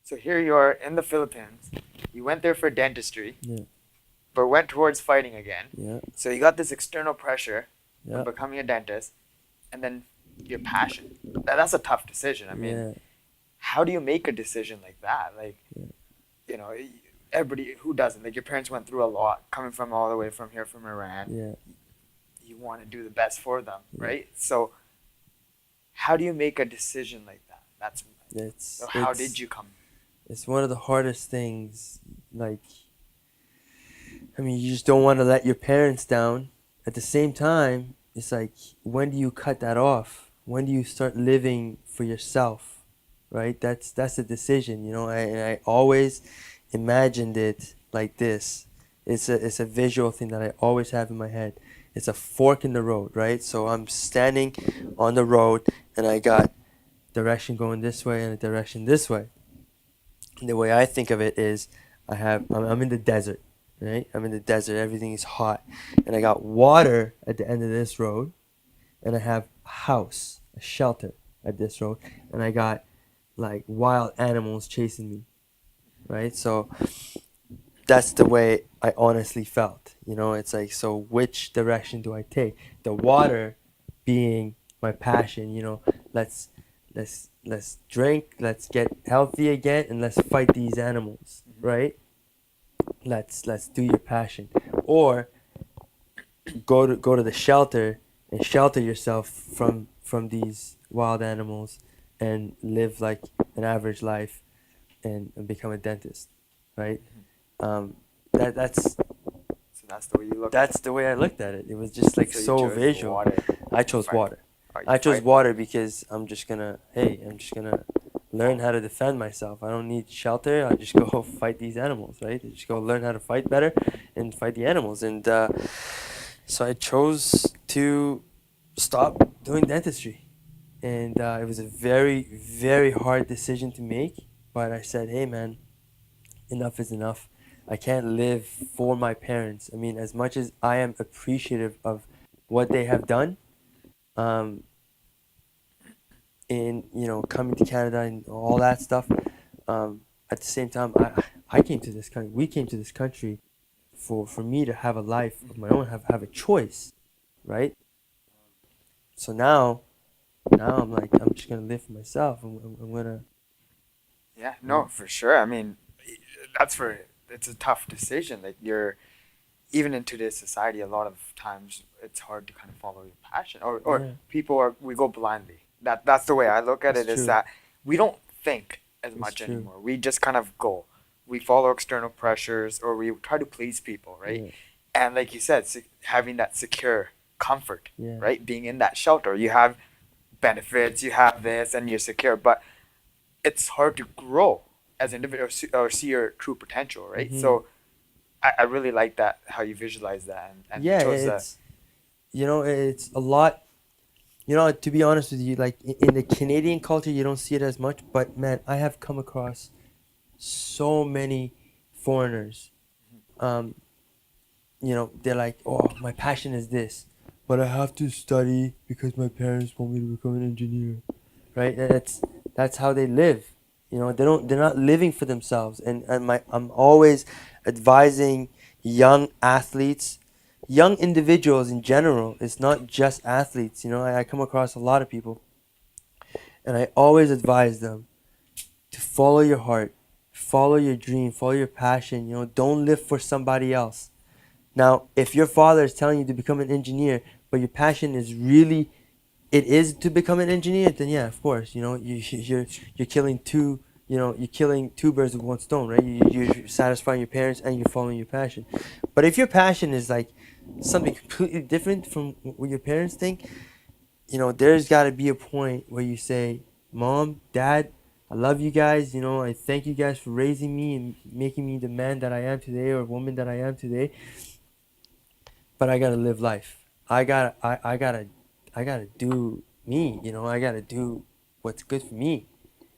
So here you are in the Philippines. You went there for dentistry, Yeah. but went towards fighting again. Yeah. So you got this external pressure from Yeah. becoming a dentist, and then your passion. That's a tough decision. I mean, Yeah. how do you make a decision like that? Like, Yeah. you know, everybody who doesn't. Like your parents went through a lot, coming from all the way from here, from Iran. Yeah. You want to do the best for them, Yeah. right? So, how do you make a decision like that? That's It's so. How did it's you come? it's one of the hardest things. Like, I mean, you just don't want to let your parents down. At the same time, it's like, when do you cut that off? When do you start living for yourself? Right? That's a decision, you know. I always imagined it like this. It's a visual thing that I always have in my head. It's a fork in the road, right? So I'm standing on the road, and I got direction going this way and a direction this way. And the way I think of it is, I'm in the desert, right? I'm in the desert. Everything is hot, and I got water at the end of this road, and I have a house, a shelter at this road, and I got like wild animals chasing me, right? So that's the way I honestly felt. You know, it's like, so which direction do I take? The water being my passion, you know, let's let's drink, let's get healthy again, and let's fight these animals, right? Let's do your passion. Or go to the shelter and shelter yourself from these wild animals and live like an average life, and become a dentist, right? That's So that's the way you look. that's the way I looked at it. It was just like So you so chose visual. water. I chose Fight. water. Oh, you I chose fight. water because I'm just gonna learn how to defend myself. I don't need shelter. I just go fight these animals, right? I just go learn how to fight better and fight the animals. And so I chose to stop doing dentistry. And it was a very, very hard decision to make. But I said, hey, man, enough is enough. I can't live for my parents. I mean, as much as I am appreciative of what they have done, um, in, you know, coming to Canada and all that stuff, at the same time, I came to this country. We came to this country for me to have a life of my own, have a choice, right? So now I'm like, I'm just gonna live for myself. I'm gonna. Yeah, no, for sure. I mean, that's for it's a tough decision. Like you're even in today's society, a lot of times it's hard to kind of follow your passion, or Yeah, people are we go blindly. That's the way I look at it's it. Is true. that we don't think as It's much true. anymore. We just kind of go. We follow external pressures, or we try to please people, right? Yeah, And like you said, having that secure comfort, yeah. right? Being in that shelter, you have benefits, you have this, and you're secure. But it's hard to grow as an individual or see your true potential, right? Mhm. So I really like that how you visualize that and Yeah, chose that. it's, you know, it's a lot. You know, to be honest with you, like in the Canadian culture, you don't see it as much. But man, I have come across so many foreigners. Um, you know, they're like, oh, my passion is this, but I have to study because my parents want me to become an engineer, right? That's how they live. You know, they're not living for themselves. And I'm always advising young athletes, young individuals in general. It's not just athletes. You know, I come across a lot of people, and I always advise them to follow your heart, follow your dream, follow your passion. You know, don't live for somebody else. Now, if your father is telling you to become an engineer, but your passion is really, it is to become an engineer, then yeah, of course, you know, you're killing two, you know, you're killing two birds with one stone, right? You're satisfying your parents and you're following your passion. But if your passion is like something completely different from what your parents think, you know, there's got to be a point where you say, Mom, Dad, I love you guys. You know, I thank you guys for raising me and making me the man that I am today, or woman that I am today. But I gotta live life. I gotta do me. You know, I gotta do what's good for me.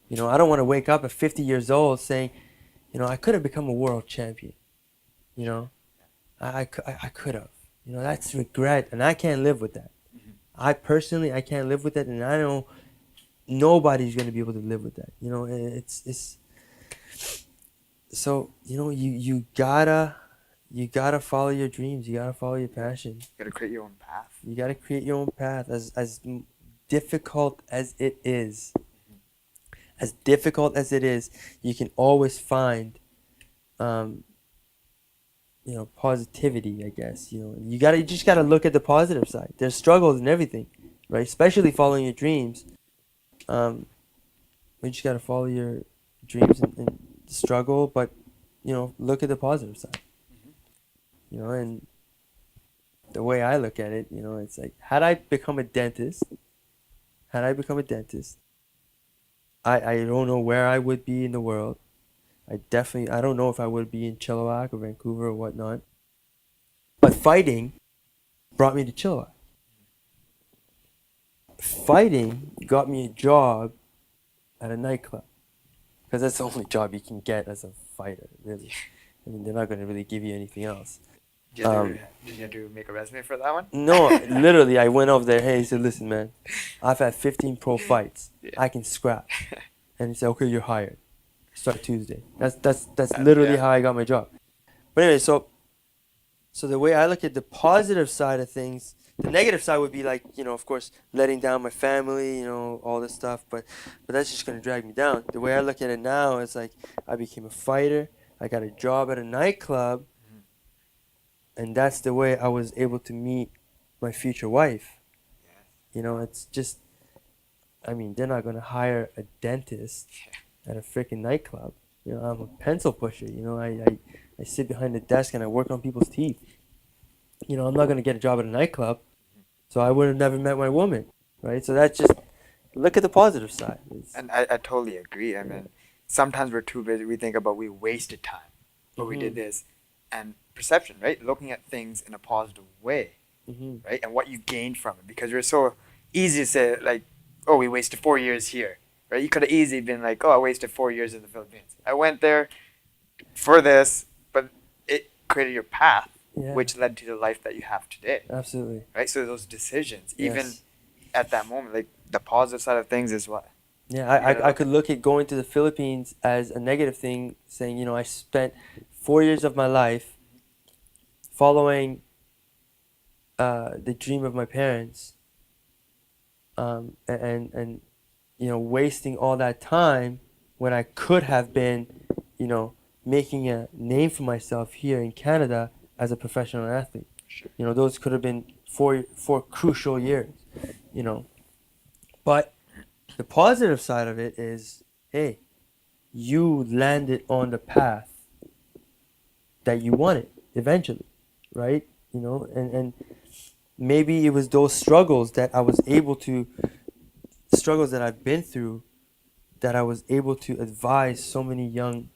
You know, I don't want to wake up at 50 years old saying, you know, I could have become a world champion. You know, I could have. You know, that's regret, and I can't live with that. Mhm. I personally, I can't live with that, and I know nobody's gonna be able to live with that. You know, it's So you gotta follow your dreams. You gotta follow your Yeah. passion. You gotta create your own path. You gotta create your own path. Difficult as it is, as difficult as it is, you can always find, um, positivity. I guess you just gotta look at the positive side. There's struggles and everything, right? Especially following your dreams. Um, you just gotta follow your dreams and struggle, but look at the positive side. Hmm. And the way I look at it, it's like had I become a dentist, I don't know where I would be in the world. I don't know if I would be in Chilliwack or Vancouver or whatnot. But fighting brought me to Chilliwack. Fighting got me a job at a nightclub. Because that's the only job you can get as a fighter, really. I mean, they're not going to really give you anything else. Did you have to make a resume for that one? No, literally, I went over there. Hey, he said, listen, man, I've had 15 pro fights. Yeah. I can scrap. And he said, okay, you're hired. Start Tuesday. That's literally Yeah. how I got my job. But anyway, so the way I look at the positive side of things, the negative side would be like, of course, letting down my family, all this stuff. But that's just gonna drag me down. The way I look at it now is like I became a fighter. I got a job at a nightclub, Mhm. and that's the way I was able to meet my future wife. Yes. It's just, I mean, they're not gonna hire a dentist Yeah. at a freaking nightclub. I'm a pencil pusher. I sit behind the desk and I work on people's teeth. I'm not gonna get a job at a nightclub, so I would have never met my woman, right? So that's just look at the positive side. And I totally agree. I mean, sometimes we're too busy. We think about we wasted time, but we did Mhm. this, and perception, right? Looking at things in a positive way, Mhm. right? And what you gained from it, because we're so easy to say like, oh, we wasted 4 years here, right? You could have easily been like, oh, I wasted 4 years in the Philippines. I went there for this, but it created your path, Yeah. which led to the life that you have today, Absolutely. right? So those decisions, even Yes. at that moment, like the positive side of things is what Yeah, you gotta I look could at. look at going to the Philippines as a negative thing, saying, I spent 4 years of my life following the dream of my parents, and wasting all that time when I could have been, you know, making a name for myself here in Canada as a professional athlete. Sure. Those could have been four crucial years. You know, but the positive side of it is, hey, you landed on the path that you wanted eventually, right? And maybe it was those struggles that I've been through, that I was able to advise so many young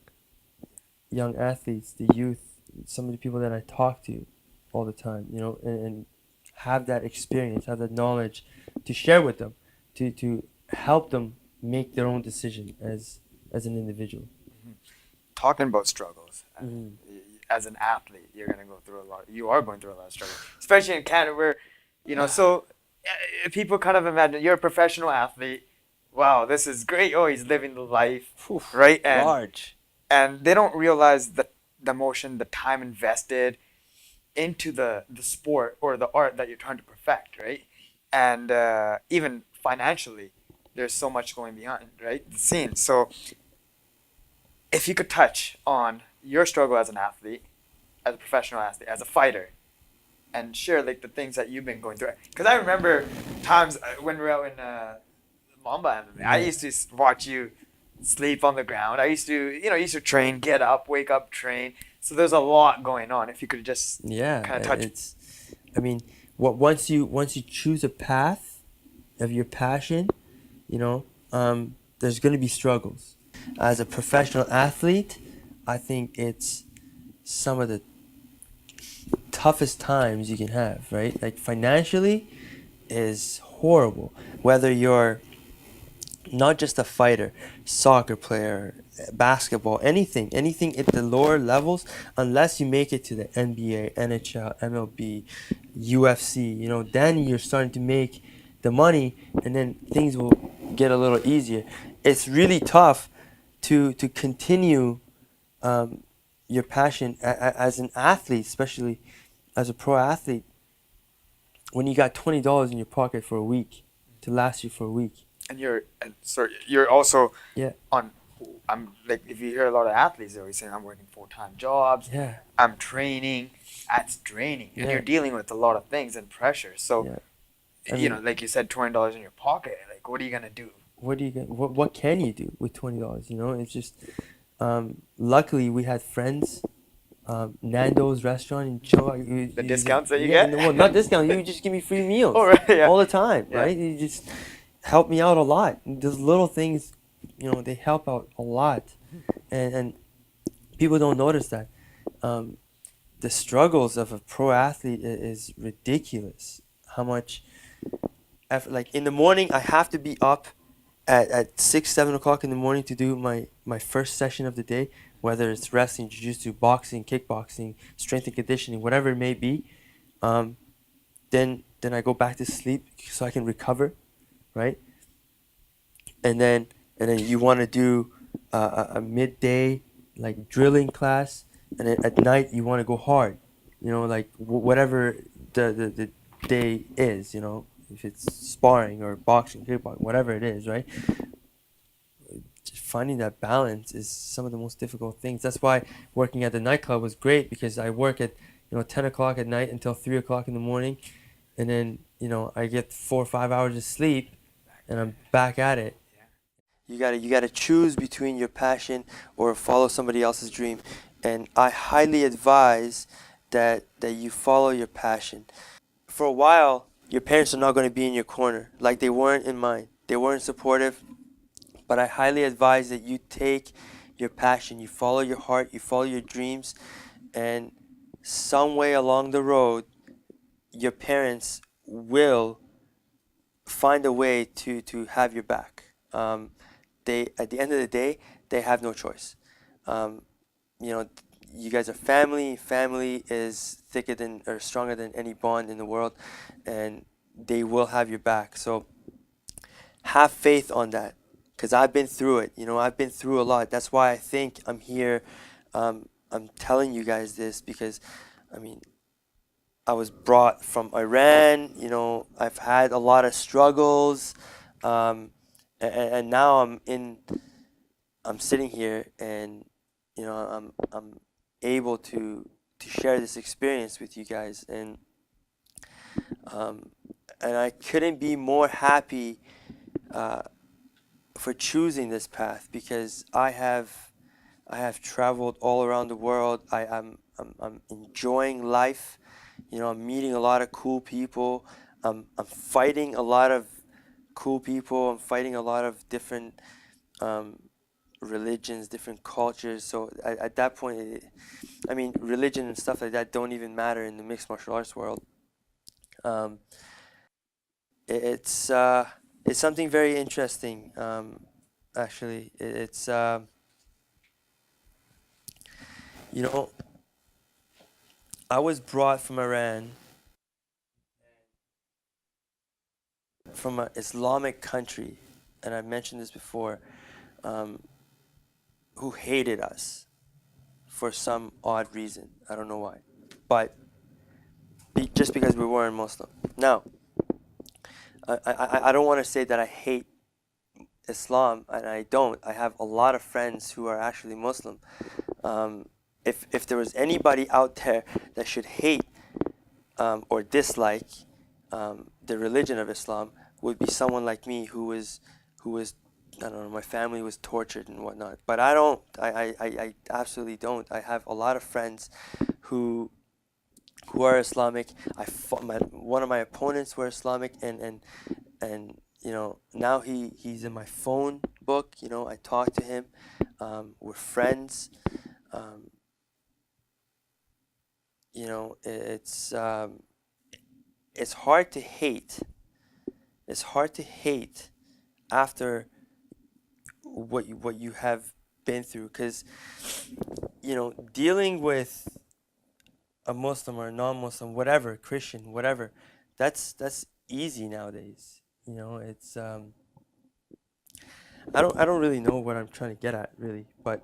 athletes, the youth, some of the people that I talk to all the time, and have that experience, have that knowledge to share with them, to help them make their own decision as an individual. Mhm. Talking about struggles, Mhm. as an athlete, you're gonna go through a lot. You are going through a lot of struggles, especially in Canada, where, so people kind of imagine you're a professional athlete. Wow, this is great. Oh, he's living the life, Whew, right? And large. they don't realize the emotion, the time invested into the sport or the art that you're trying to perfect, right? And even financially, there's so much going behind, right? The scene. So if you could touch on your struggle as an athlete, as a professional athlete, as a fighter, and share like the things that you've been going through. Because I remember times when we were out in Mamba MMA, I Yeah. used to watch you sleep on the ground. I used to, used to train, get up, wake up, train. So there's a lot going on. If you could just Yeah, kind of touch. I mean, once you choose a path of your passion, there's gonna be struggles. As a professional athlete, I think it's some of the toughest times you can have, right? Like financially is horrible. Whether you're not just a fighter, soccer player, basketball, anything at the lower levels, unless you make it to the NBA, NHL, MLB, UFC, then you're starting to make the money, and then things will get a little easier. It's really tough to continue um, your passion as an athlete, especially as a pro athlete, when you got $20 in your pocket for a week to last you for a week. And you're also Yeah, on. I'm like, if you hear a lot of athletes, they're always saying, I'm working full-time jobs, yeah, I'm training. That's draining, and you're yeah, dealing with a lot of things and pressure. So, yeah. I mean, like you said, $20 in your pocket. Like, what are you gonna do? what can you do with $20? It's just luckily we had friends. Nando's restaurant in Chihuahua. The discounts that you Yeah, get. well, not discount. You just give me free Oh, meals right, yeah, all the time, yeah. right? You just help me out a lot. Those little things, they help out a lot, and people don't notice that. Um, the struggles of a pro athlete is ridiculous. How much effort, like in the morning, I have to be up at 6, 7 o'clock in the morning to do my first session of the day, whether it's wrestling, jiu-jitsu, boxing, kickboxing, strength and conditioning, whatever it may be. Um, then I go back to sleep so I can recover, right? And then you want to do a midday like drilling class, and then at night you want to go hard, like whatever the day is, if it's sparring or boxing, kickboxing, whatever it is, right? Just finding that balance is some of the most difficult things. That's why working at the nightclub was great, because I work at 10 o'clock at night until 3 o'clock in the morning, and then I get 4 or 5 hours of sleep, and I'm back at it. You gotta choose between your passion or follow somebody else's dream, and I highly advise that you follow your passion. For a while, your parents are not going to be in your corner like they weren't in mine. They weren't supportive, but I highly advise that you take your passion, you follow your heart, you follow your dreams, and some way along the road, your parents will find a way to have your back. They, at the end of the day, they have no choice. Um, you know, you guys are family. Family is thicker than or stronger than any bond in the world, and they will have your back. So have faith on that, because I've been through it. I've been through a lot. That's why I think I'm here. I'm telling you guys this because, I mean, I was brought from Iran. I've had a lot of struggles, and now I'm sitting here, and I'm able to share this experience with you guys, um, and I couldn't be more happy uh, for choosing this path, because I have traveled all around the world. I'm enjoying life. I'm meeting a lot of cool people. I'm fighting a lot of cool people. I'm fighting a lot of different um, religions, different cultures. So at that point, I mean, religion and stuff like that don't even matter in the mixed martial arts world. Um, it's something very interesting. Actually, it's you know I was brought from Iran, from an Islamic country, and I've mentioned this before, um, who hated us for some odd reason. I don't know why, but just because we weren't Muslim. Now, I don't want to say that I hate Islam, and I don't. I have a lot of friends who are actually Muslim. Um, if there was anybody out there that should hate or dislike the religion of Islam, would be someone like me who was I don't know, my family was tortured and whatnot. But I don't. I absolutely don't. I have a lot of friends who who are Islamic. One of my opponents were Islamic, and now he's in my phone book. I talk to him. We're friends. Um, it's hard to hate. It's hard to hate after what you have been through, because dealing with a Muslim or a non-Muslim, whatever, Christian, whatever, that's easy nowadays. It's I don't really know what I'm trying to get at, really, but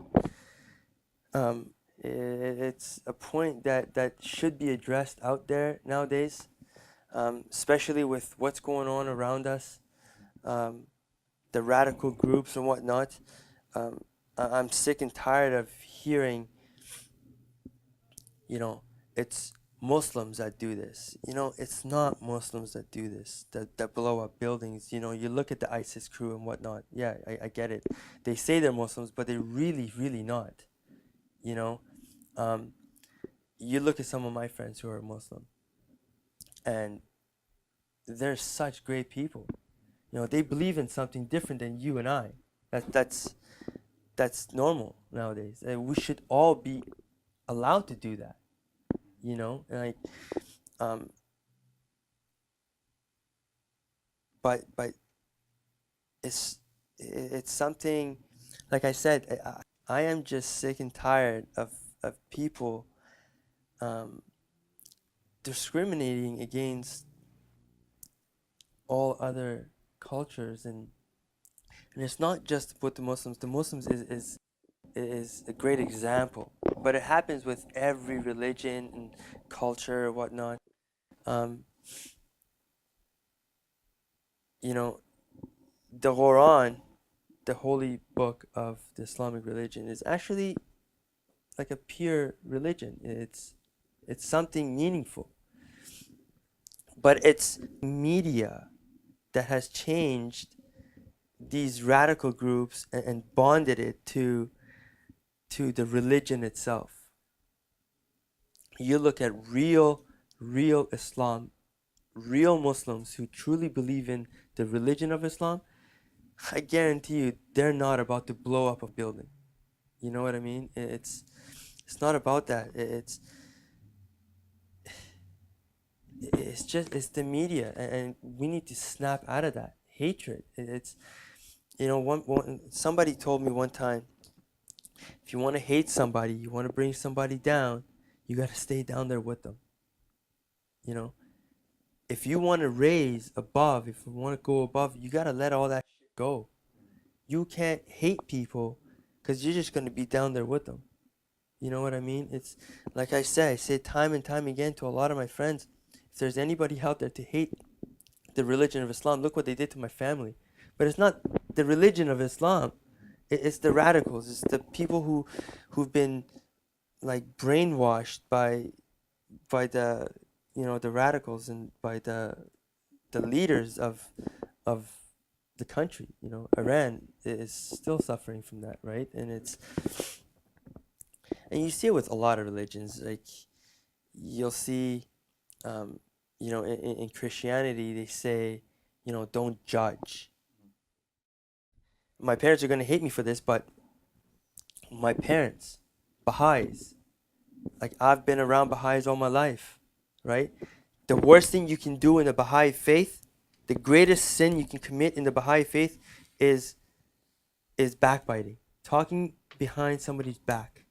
It's a point that should be addressed out there nowadays, especially with what's going on around us, the radical groups and whatnot. I'm sick and tired of hearing, you know, it's Muslims that do this. It's not Muslims that do this, that blow up buildings. You look at the ISIS crew and whatnot. Yeah, I get it. They say they're Muslims, but they're really, really not. You know, um, you look at some of my friends who are Muslim, and they're such great people. They believe in something different than you and I. That's normal nowadays. And we should all be allowed to do that. Like, um, but it's something. Like I said, I am just sick and tired of people um, discriminating against all other cultures, and it's not just with the Muslims. The Muslims is a great example, but it happens with every religion and culture or whatnot. Um, you know, the Quran, the holy book of the Islamic religion, is actually like a pure religion. It's something meaningful, but it's media that has changed these radical groups and bonded it to the religion itself. You look at real Islam, real Muslims who truly believe in the religion of Islam. I guarantee you they're not about to blow up a building. You know what I mean? It's not about that. It's the media, and we need to snap out of that hatred. It's one somebody told me one time, if you want to hate somebody, you want to bring somebody down, you got to stay down there with them. You know, if you want to raise above, if you want to go above, you got to let all that shit go. You can't hate people because you're just going to be down there with them. You know what I mean? It's like I say time and time again to a lot of my friends, if there's anybody out there to hate the religion of Islam, look what they did to my family. But it's not the religion of Islam. It's the radicals. It's the people who've been like brainwashed by the radicals and by the leaders of the country. Iran is still suffering from that, right? And you see it with a lot of religions. Like, you'll see, in Christianity, they say, don't judge. My parents are going to hate me for this, but my parents, Baha'is, like, I've been around Baha'is all my life, right? The worst thing you can do in the Baha'i faith, the greatest sin you can commit in the Baha'i faith is backbiting, talking behind somebody's back,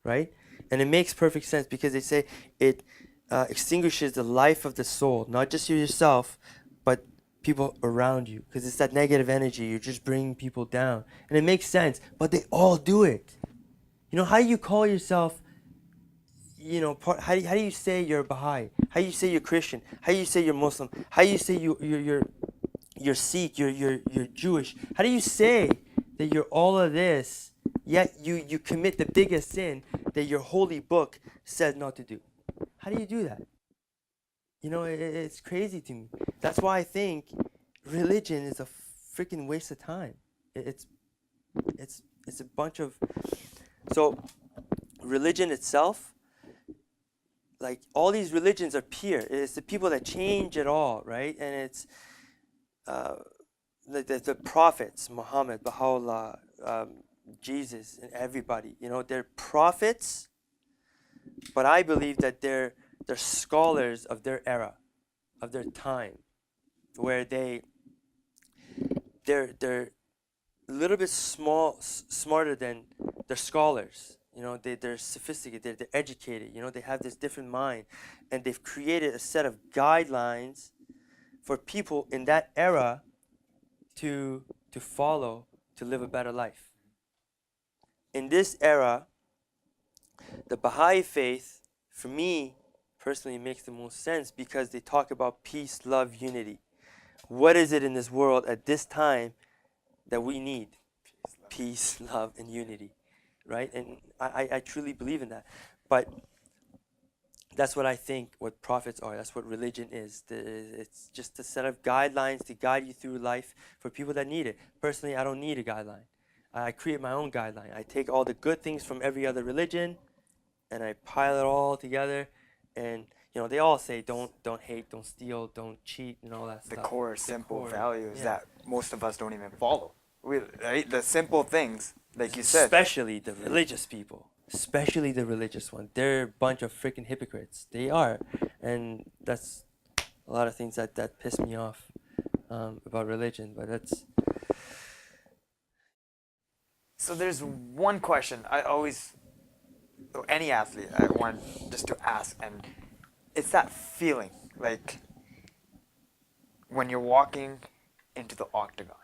right? And it makes perfect sense because they say it extinguishes the life of the soul, not just yourself, but people around you, because it's that negative energy. You're just bringing people down, and it makes sense. But they all do it. How do you call yourself? How do you say you're Baha'i? How do you say you're Christian? How do you say you're Muslim? How do you say you're Sikh? You're Jewish? How do you say that you're all of this? Yet you commit the biggest sin that your holy book says not to do. How do you do that? It's crazy to me. That's why I think religion is a freaking waste of time. It's a bunch of so religion itself. Like, all these religions are pure. It's the people that change it all, right? And it's the prophets, Muhammad, Baha'u'llah, Jesus, and everybody. They're prophets, but I believe that they're scholars of their era, of their time, where they're a little bit smarter than they're scholars. They're sophisticated, they're educated. They have this different mind, and they've created a set of guidelines for people in that era to follow, to live a better life. In this era, The Baha'i faith, for me, personally makes the most sense because they talk about peace, love, unity. What is it in this world at this time that we need? Peace, love, and unity, right? And I truly believe in that. But that's what I think what prophets are. That's what religion is. It's just a set of guidelines to guide you through life for people that need it. Personally, I don't need a guideline. I create my own guideline. I take all the good things from every other religion and I pile it all together. And they all say don't hate, don't steal, don't cheat, and all that The stuff. core simple core, values yeah. that most of us don't even follow. Right? The simple things, like you said. Especially the religious people. Especially the religious ones. They're a bunch of freaking hypocrites. They are. And that's a lot of things that piss me off about religion. But that's. So there's one question I always, any athlete, I want just to ask, and it's that feeling, like when you're walking into the octagon.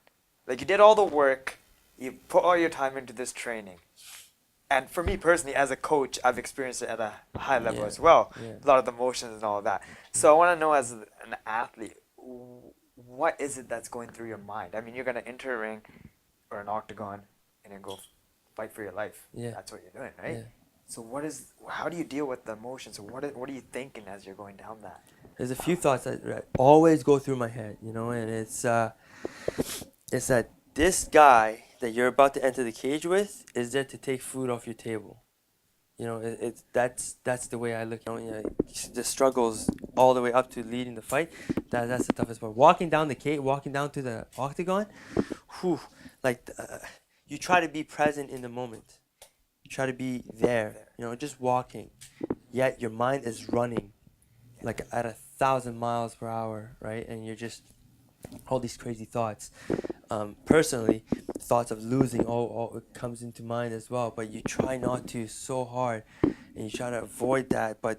Like you did all the work, you put all your time into this training. And for me personally, as a coach, I've experienced it at a high level Yeah, as well. yeah. A lot of the motions and all of that. So I want to know, as an athlete, what is it that's going through your mind? I mean, you're going to enter a ring or an octagon and then go fight for your life. Yeah. That's what you're doing, right? Yeah. So how do you deal with the emotions? What are you thinking as you're going down that? There's a few thoughts that always go through my head, and it's that this guy that you're about to enter the cage with is there to take food off your table. That's the way I look. The struggles all the way up to leading the fight. That's the toughest part. Walking down the cage, walking down to the octagon, whew, like you try to be present in the moment. You try to be there. Just walking. Yet your mind is running, like at 1,000 miles per hour, right? And you're just all these crazy thoughts. Personally, thoughts of losing all it comes into mind as well, but you try not to so hard and you try to avoid that, but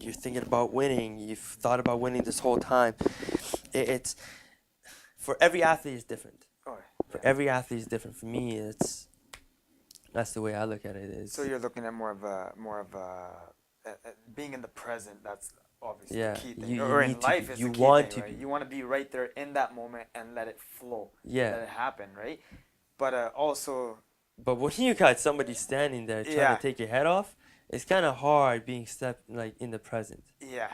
you're thinking about winning. You've thought about winning this whole time. It's for every athlete is different. For every athlete is different. For me, that's the way I look at it. So you're looking at more of a being in the present. That's obviously the key thing. Or in life, it's the key thing, right? You want to be right there in that moment and let it flow. Yeah. Let it happen, right? But also. But when you got somebody standing there trying to take your head off, it's kind of hard being in the present. Yeah,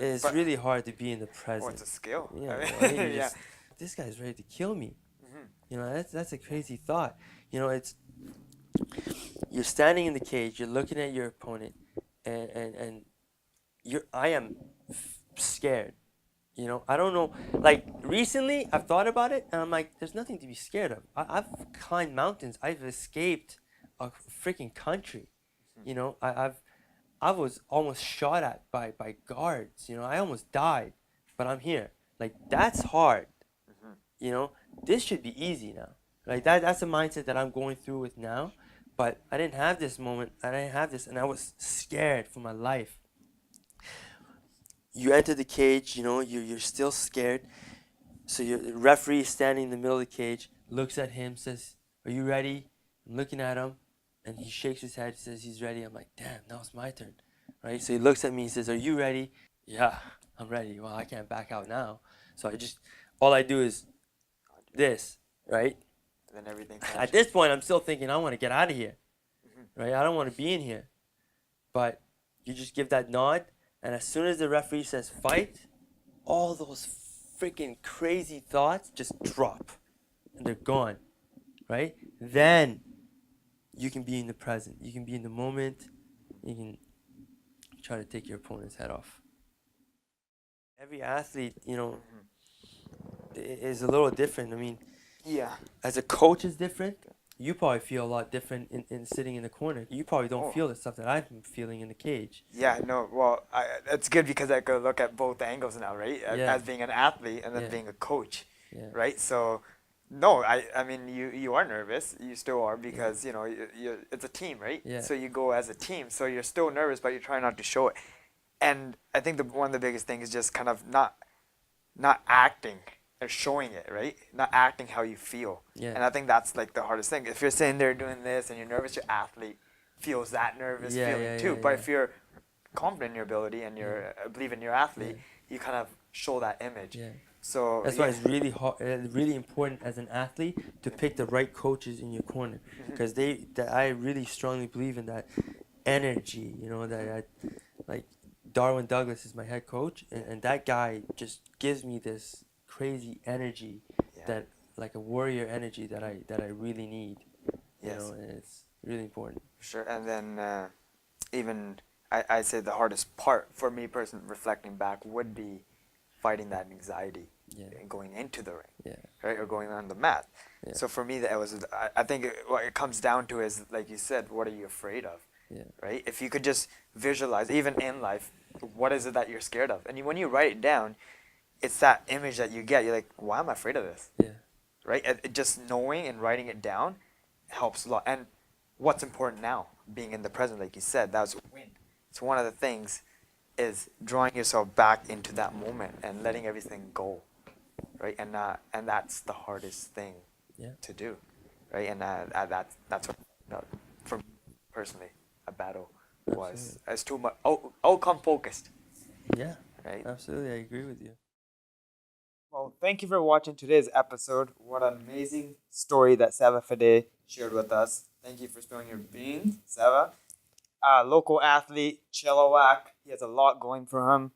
it's really hard to be in the present. Oh, it's a skill. Yeah. This guy's ready to kill me. Mm-hmm. That's a crazy thought. You're standing in the cage. You're looking at your opponent, and I am scared. I don't know. Like recently, I've thought about it, and I'm like, there's nothing to be scared of. I've climbed mountains. I've escaped a freaking country. I was almost shot at by guards. I almost died, but I'm here. Like that's hard. This should be easy now. Like that's the mindset that I'm going through with now. But I didn't have this moment. I didn't have this, and I was scared for my life. You enter the cage, you're still scared. So your referee is standing in the middle of the cage, looks at him, says, "Are you ready?" I'm looking at him, and he shakes his head, says he's ready. I'm like, damn, now it's my turn, right? So he looks at me, he says, "Are you ready?" Yeah, I'm ready. Well, I can't back out now. So all I do is this, right? And then everything. At this point, I'm still thinking, I want to get out of here, right? I don't want to be in here. But you just give that nod, and as soon as the referee says fight, all those freaking crazy thoughts just drop, and they're gone, right? Then you can be in the present. You can be in the moment. You can try to take your opponent's head off. Every athlete, is a little different. I mean, as a coach is different. You probably feel a lot different in sitting in the corner. You probably don't feel the stuff that I'm feeling in the cage. Yeah, no, well, it's good because I could look at both angles now, right? As being an athlete and then being a coach, right? So, no, I mean, you are nervous. You still are because, it's a team, right? Yeah. So you go as a team. So you're still nervous, but you're trying not to show it. And I think one of the biggest things is just kind of not acting and showing it, right? Not acting how you feel. Yeah. And I think that's like the hardest thing. If you're sitting there doing this and you're nervous, you're athlete, feels that nervous Yeah, feeling yeah, too. yeah, But yeah. if you're confident in your ability and you're believe in your athlete, you kind of show that image. Yeah. So That's why it's really hard, really important as an athlete to pick the right coaches in your corner, because I really strongly believe in that energy. You know that like Darwin Douglas is my head coach, and that guy just gives me this crazy energy, Yeah. that like a warrior energy that I really need. You Yes. know, and it's really important. Sure. And then even I'd say the hardest part for me personally, reflecting back, would be fighting that anxiety Yeah. and going into the ring, Yeah. right, or going on the mat. Yeah. So for me, that was I think what it comes down to is, like you said, what are you afraid of, Yeah. right? If you could just visualize, even in life, what is it that you're scared of, and when you write it down, it's that image that you get. You're like, why am I afraid of this? Yeah. Right? Just knowing and writing it down helps a lot. And what's important now, being in the present, like you said, that was a win. It's one of the things is drawing yourself back into that moment and letting everything go, right? And that's the hardest thing Yeah. to do, right? And that's what, for me personally, a battle was. Absolutely. It's too much outcome focused, Yeah. right? Absolutely, I agree with you. Well, thank you for watching today's episode. What an amazing story that Sabah Fadai shared with us. Thank you for spilling your beans, Sabah. Local athlete, Chilliwack. He has a lot going for him.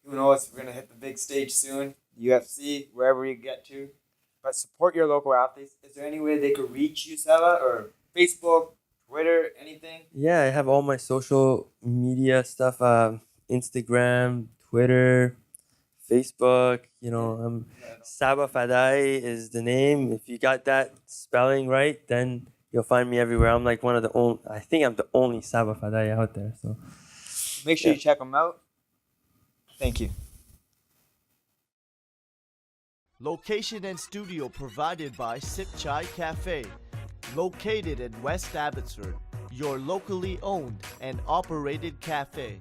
Who knows? We're gonna hit the big stage soon, UFC, wherever you get to. But support your local athletes. Is there any way they could reach you, Sabah, or Facebook, Twitter, anything? Yeah, I have all my social media stuff, Instagram, Twitter, Facebook. You know, Sabah Fadai is the name. If you got that spelling right, then you'll find me everywhere. I'm like one of the only. I think I'm the only Sabah Fadai out there. So Make sure you check them out. Thank you. Location and studio provided by Sip Chai Cafe. Located in West Abbotsford, your locally owned and operated cafe.